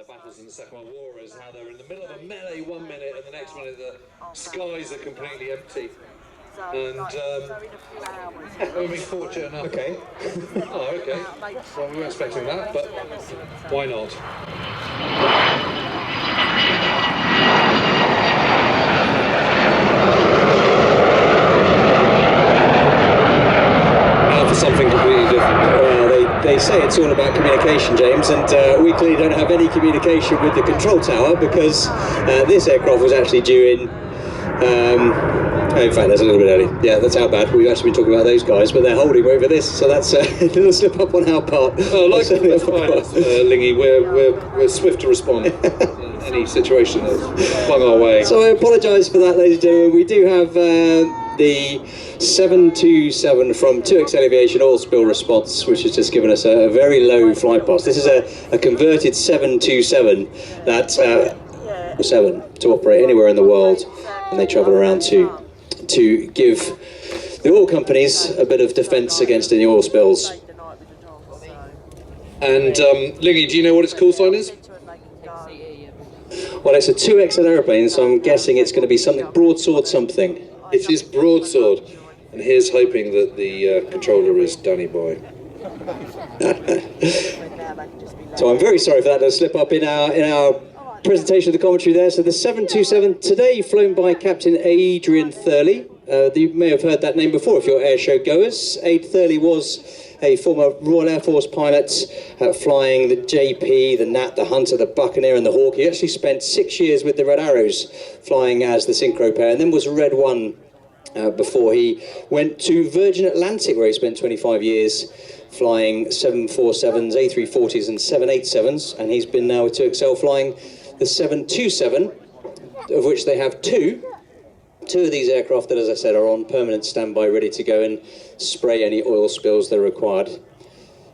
battles in the Second World War is how they're in the middle of a melee 1 minute and the next minute the skies are completely empty. And we're being fortunate enough. Okay. Oh, okay. Well, we weren't expecting that, but why not? Now for something completely different. Well, they say it's all about communication, James, and we clearly don't have any communication with the control tower because this aircraft was actually due in fact, that's a little bit early. Yeah, that's how bad. We've actually been talking about those guys, but they're holding over this, so that's a little slip up on our part. Oh, like that's fine, Lingy. We're swift to respond in any situation that's flung our way. So I apologise for that, ladies and gentlemen. We do have the 727 from 2 Excel Aviation oil spill response, which has just given us a very low flight path. This is a converted 727 that 7 to operate anywhere in the world, and they travel around to give the oil companies a bit of defence against any oil spills. And Lingy, do you know what its call sign is? Well, it's a 2XL aeroplane, so I'm guessing it's going to be something broadsword something. It is broadsword, and here's hoping that the controller is Danny Boy. So I'm very sorry for that little slip up in our presentation of the commentary there. So the 727 today flown by Captain Adrian Thurley. You may have heard that name before if you're airshow goers. Aid Thurley was a former Royal Air Force pilot flying the JP, the Gnat, the Hunter, the Buccaneer and the Hawk. He actually spent 6 years with the Red Arrows flying as the synchro pair, and then was Red 1 before he went to Virgin Atlantic, where he spent 25 years flying 747s, A340s and 787s, and he's been now with 2XL flying the 727, of which they have two of these aircraft that, as I said, are on permanent standby, ready to go and spray any oil spills that are required.